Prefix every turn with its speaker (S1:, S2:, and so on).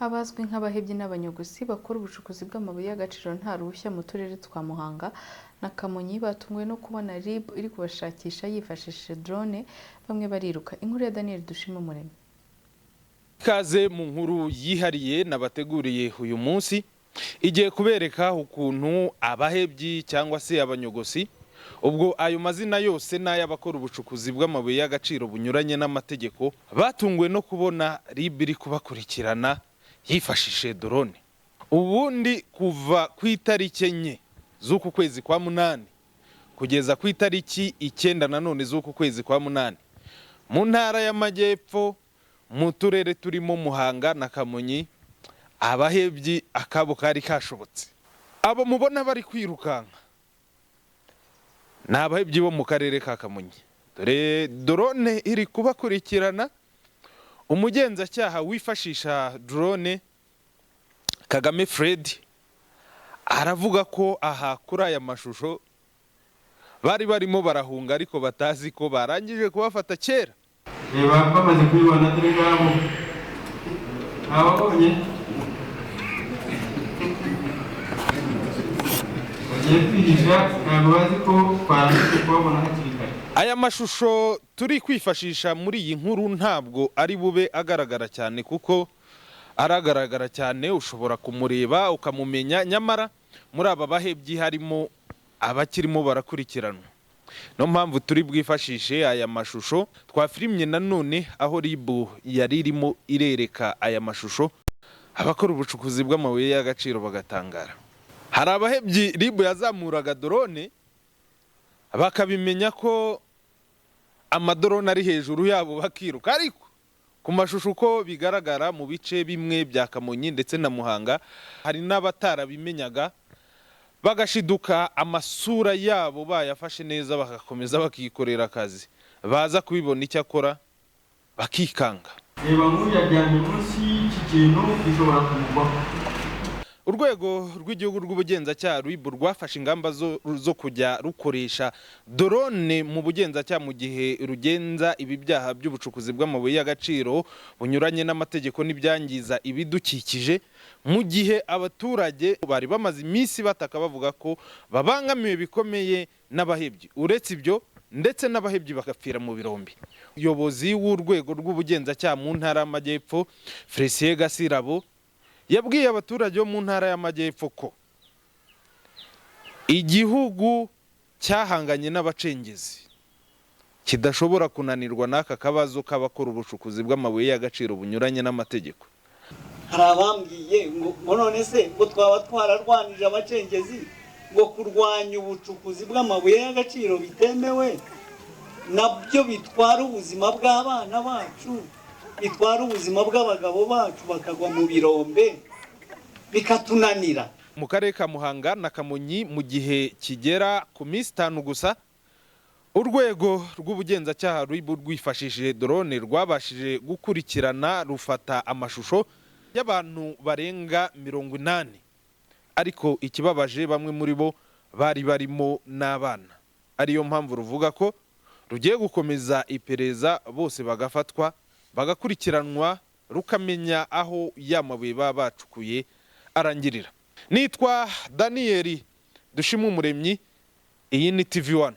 S1: Abazwi nk'abahebyi n'abanyogosi bakora ubucukuzi bw'amabuye y'agaciro nta ruhushya mu turere twa Muhanga na Kamonyi batunguwe no kubona RIB iri kubashakisha yifashishije drone, bamwe bariruka. Inkuru ya Daniel Dushimumuremyi.
S2: Ikaze mu nkuru yihariye nabateguriye uyu munsi igiye kubereka ukuntu abahebyi cyangwa se abanyogosi, ubwo ayo mazina yose n'ay'abakora ubucukuzi bw'amabuye y'agaciro bunyuranye n'amategeko, batunguwe no kubona RIB iri kubakurikirana yifashishije drone. Ubundi kuva ku itariki 4 z'uku kwezi kwa munani kugeza ku itariki 9 nanone z'uku kwezi kwa munani mu ntara y'Amajyepfo mu turere turimo Muhanga na Kamonyi, abahebyi akabo kari kashobotse. Abo mubona bari kwirukanka ni abahebyi bo mu karere ka Kamonyi. Dore drone iri kubakurikirana. Umugenzacyaha wifashisha drone Kagame Fred aravuga ko aha kuri aya mashusho bari barimo barahunga ariko batazi ko barangije kubafata kera.
S3: Reba bamaze kubibona dore ngabo ababonye bagiye kwihisha, ntabwo bazi ko twarangije kubabona hakiri kare.
S2: Aya mashusho turi kwifashisha muri iyi nkuru ntabwo ari bube agaragara cyane, kuko aragaragara cyane ushobora kumureba ukamumenya, nyamara muri aba bahebyi harimo abakirimo barakurikiranwa. No mpamvu turi bwifashishe aya mashusho. Twafirimye nanone aho RIB yari irimo irereka aya mashusho, abakora ubucukuzi bw'amabuye y'agaciro bagatangara. Hari abahebyi RIB yazamuraga drone bakabimenya ko amadrone ari hejuru yabo bakiruka, ariko ku mashusho uko bigaragara mu bice bimwe bya Kamonyi ndetse na Muhanga hari n'abatarabimenyaga bagashiduka amasura yabo bayafashe neza bagakomeza bakikorera akazi, baza kubibona icyo akora bakikanga.
S3: Reba nk'uyajyanye munsi y'iki kintu bishobora kumugwaho.
S2: Urwego rw'igihugu rw'ubugenzacyaha RIB rwafashe ingamba zo kujya rukoresha drone mu bugenzacyaha mu gihe rugenza ibi byaha by'ubucukuzi bw'amabuye y'agaciro bunyuranye n'amategeko n'ibyangiza ibidukikije, mu gihe abaturage bari bamaze iminsi bataka bavuga ko babangamiwe bikomeye n'abahebyi. Uretse ibyo ndetse n'abahebyi bagapfira mu birombe. Umuyobozi w'urwego rw'ubugenzacyaha mu ntara y'Amajyepfo Felicien Gasirabo yabwiye abaturage bo mu ntara y'Amajyepfo ko igihugu cyahanganye n'abacengezi kidashobora kunanirwa n'aka kabazo k'abakora ubucukuzi bw'amabuye y'agaciro bunyuranye n'amategeko.
S4: Hari abambwiye ngo none se ngo twaba twararwanije abacengezi ngo kurwanya ubucukuzi bw'amabuye y'agaciro bitemewe, nabyo bitwara ubuzima bw'abana bacu, bitwara ubuzima bw'abagabo bacu bakagwa mu birombe bikatunanira.
S2: Mu karere ka Muhanga na Kamonyi mu gihe kigera ku minsi 5 gusa, urwego rw'ubugenzacyaha RIB rwifashishije drone rwabashije gukurikirana rufata amashusho y'abantu barenga 80, ariko ikibabaje bamwe muri bo bari barimo n'abana. Ariyo mpamvu ruvuga ko rugiye gukomeza iperereza, bose bagafatwa bagakurikiranwa, rukamenya aho yamabuye baba bacukuye arangirira. Nitwa Daniel Dushimumuremyi, iyi ni TV1.